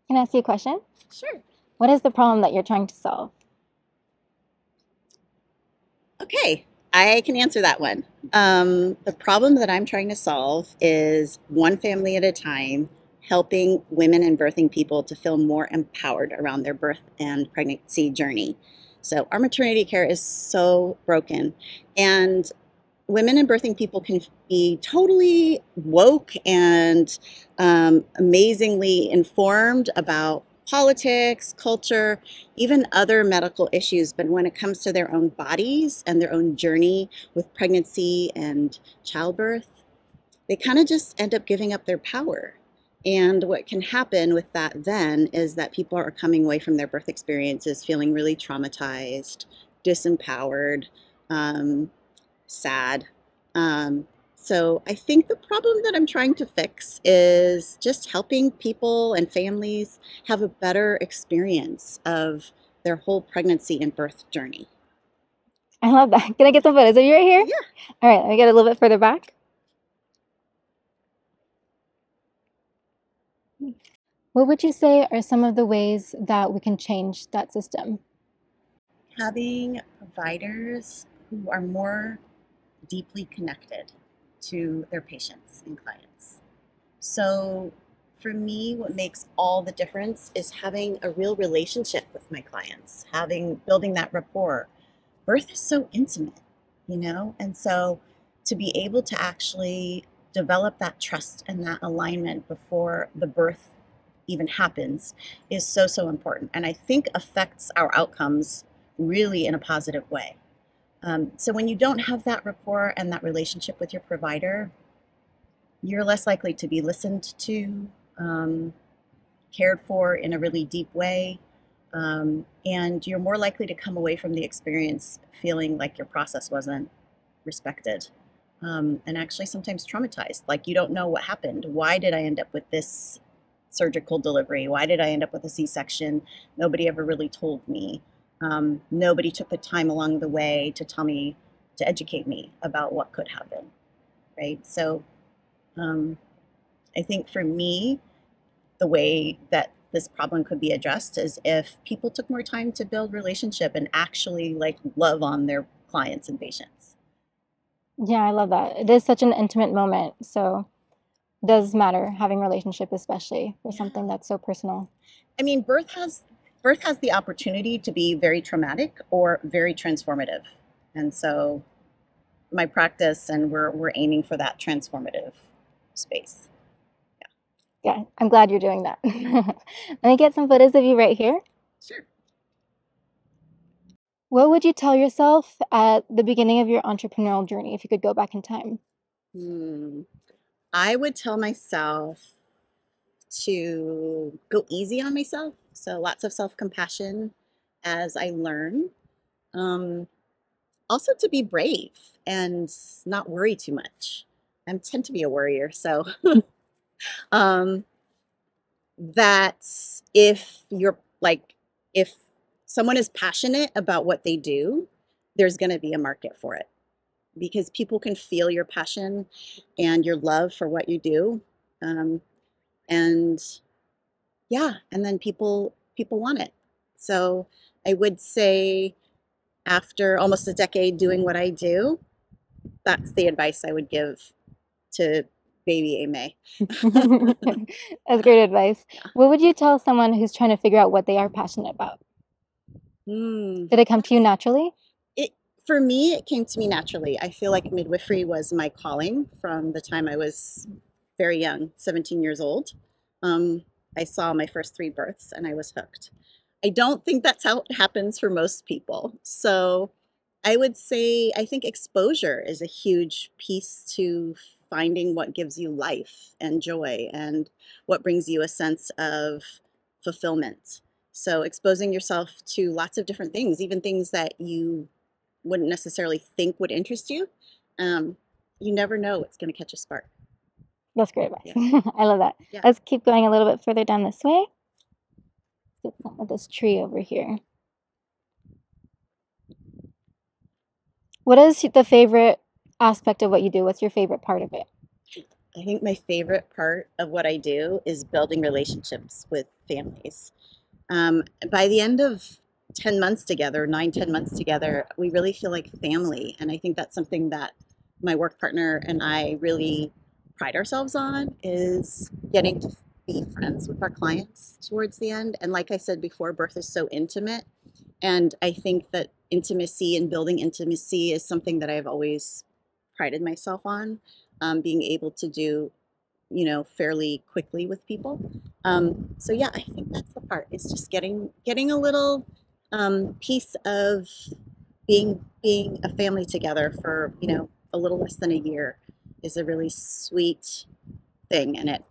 Can I ask you a question? Sure. What is the problem that you're trying to solve? Okay, I can answer that one. The problem that I'm trying to solve is one family at a time, helping women and birthing people to feel more empowered around their birth and pregnancy journey. So, our maternity care is so broken, and women and birthing people can be totally woke and amazingly informed about politics, culture, even other medical issues. But when it comes to their own bodies and their own journey with pregnancy and childbirth, they kind of just end up giving up their power. And what can happen with that then is that people are coming away from their birth experiences feeling really traumatized, disempowered, um, sad. Um, so I think the problem that I'm trying to fix is just helping people and families have a better experience of their whole pregnancy and birth journey. I love that. Can I get some photos of you right here? Yeah. All right, let me get a little bit further back. What would you say are some of the ways that we can change that system? Having providers who are more deeply connected to their patients and clients. So for me, what makes all the difference is having a real relationship with my clients, building that rapport. Birth is so intimate, and so to be able to actually develop that trust and that alignment before the birth even happens is so, so important. And I think affects our outcomes really in a positive way. So when you don't have that rapport and that relationship with your provider, you're less likely to be listened to, um, cared for in a really deep way, and you're more likely to come away from the experience feeling like your process wasn't respected, and actually sometimes traumatized. Like you don't know what happened. Why did I end up with this surgical delivery? Why did I end up with a C-section? Nobody ever really told me. Nobody took the time along the way to tell me, to educate me about what could happen, right? So um, I think for me, the way that this problem could be addressed is if people took more time to build relationship and actually like love on their clients and patients. Yeah, I love that. It is such an intimate moment, so it does matter having a relationship, especially for something Yeah. that's so personal. I mean, birth has the opportunity to be very traumatic or very transformative. And so my practice and we're aiming for that transformative space. Yeah, I'm glad you're doing that. Let me get some photos of you right here. Sure. What would you tell yourself at the beginning of your entrepreneurial journey if you could go back in time? Hmm. I would tell myself to go easy on myself. So lots of self-compassion as I learn. Um, Also to be brave and not worry too much. I tend to be a worrier, so um, that if someone is passionate about what they do, there's going to be a market for it because people can feel your passion and your love for what you do, um, and yeah, and then people want it. So I would say after almost a decade doing what I do, that's the advice I would give to baby Aimée. That's great advice. Yeah. What would you tell someone who's trying to figure out what they are passionate about? Did it come to you That's naturally? it. For me, it came to me naturally. I feel like midwifery was my calling from the time I was very young, 17 years old. Um, I saw my first three births and I was hooked. I don't think that's how it happens for most people. So I would say I think exposure is a huge piece to finding what gives you life and joy and what brings you a sense of fulfillment. So exposing yourself to lots of different things, even things that you wouldn't necessarily think would interest you. Um, you never know what's going to catch a spark. That's great Yeah. advice. I love that. Yeah. Let's keep going a little bit further down this way. Let's get some of this tree over here. What is the favorite aspect of what you do? What's your favorite part of it? I think my favorite part of what I do is building relationships with families. By the end of 10 months together, 9, 10 months together, we really feel like family. And I think that's something that my work partner and I really pride ourselves on, is getting to be friends with our clients towards the end. And like I said before, birth is so intimate. And I think that intimacy and building intimacy is something that I've always prided myself on, being able to do, fairly quickly with people. So yeah, I think that's the part. It's just getting a little piece of being a family together for a little less than a year is a really sweet thing, and it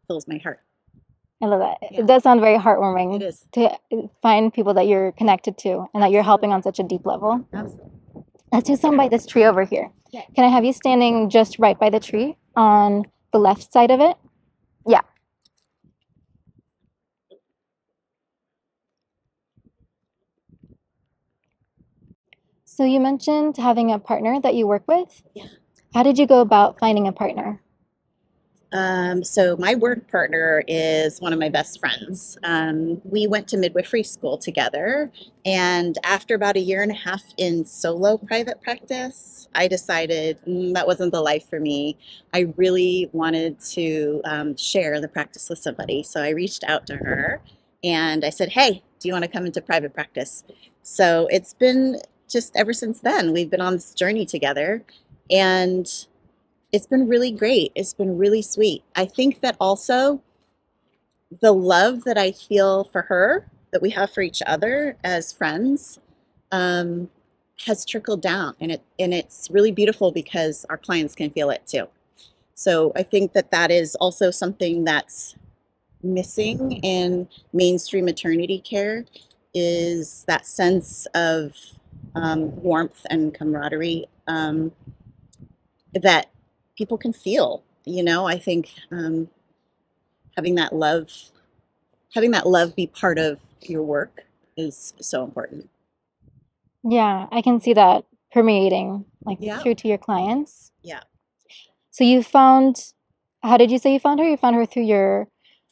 fills my heart. I love that. Yeah, It does sound very it heartwarming is. to find people that you're connected to and that you're helping on such a deep level. Absolutely. Let's do some by this tree over here. Yeah. Can I have you standing just right by the tree on the left side of it? Yeah. So you mentioned having a partner that you work with. Yeah. How did you go about finding a partner? So my work partner is one of my best friends. We went to midwifery school together, and after about a year and a half in solo private practice, I decided that wasn't the life for me. I really wanted to share the practice with somebody, so I reached out to her and I said, "Hey, do you want to come into private practice?" So it's been just ever since then, we've been on this journey together, and it's been really great. It's been really sweet. I think that also the love that I feel for her, that we have for each other as friends, um, has trickled down, and it's really beautiful because our clients can feel it too. So I think that that is also something that's missing in mainstream maternity care, is that sense of warmth and camaraderie, that people can feel. I think having that love, having that love be part of your work is so important. Yeah, I can see that permeating like Yeah, through to your clients. yeah. So you found, how did you say you found her? You found her through your,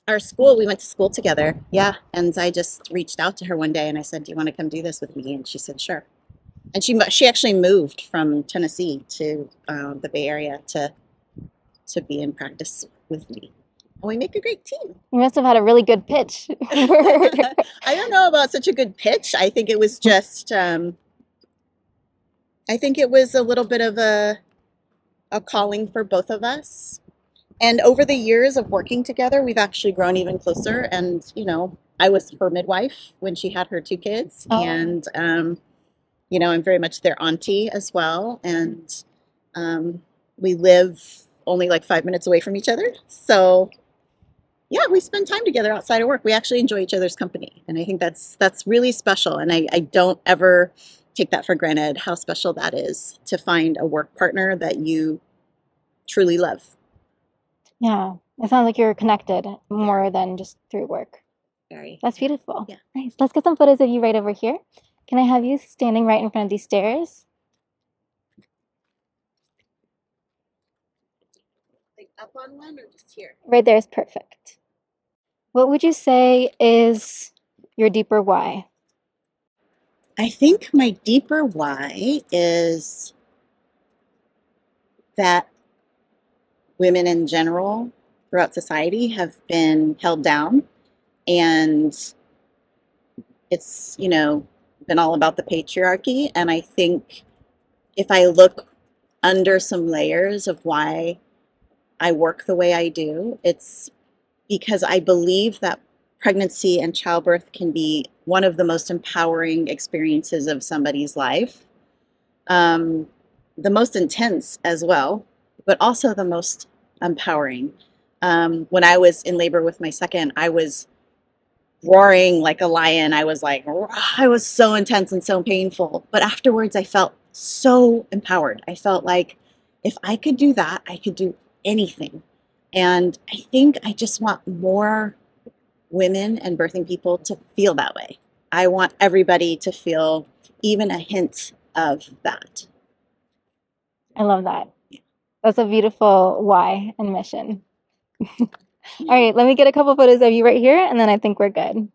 Our school, we went to school together. Yeah, and I just reached out to her one day and I said, "Do you want to come do this with me?" And she said, "Sure." And she actually moved from Tennessee to the Bay Area to be in practice with me. And we make a great team. you must have had a really good pitch. I don't know about such a good pitch. I think it was just, I think it was a little bit of a calling for both of us. And over the years of working together, we've actually grown even closer. And, I was her midwife when she had her 2 kids. Oh. And, I'm very much their auntie as well. And we live only like 5 minutes away from each other. So, yeah, we spend time together outside of work. We actually enjoy each other's company. And I think that's really special. And I don't ever take that for granted, how special that is, to find a work partner that you truly love. Yeah, it sounds like you're connected more than just through work. Very. That's beautiful. Yeah. Nice. Let's get some photos of you right over here. Can I have you standing right in front of these stairs? Like up on one or just here? Right there is perfect. What would you say is your deeper why? I think my deeper why is that women in general throughout society have been held down, and it's, been all about the patriarchy. And I think if I look under some layers of why I work the way I do, it's because I believe that pregnancy and childbirth can be one of the most empowering experiences of somebody's life. The most intense as well, but also the most empowering. When I was in labor with my second, I was roaring like a lion. I was like, I was so intense and so painful. But afterwards, I felt so empowered. I felt like if I could do that, I could do anything. And I think I just want more women and birthing people to feel that way. I want everybody to feel even a hint of that. I love that. That's a beautiful why and mission. All right, let me get a couple photos of you right here, and then I think we're good.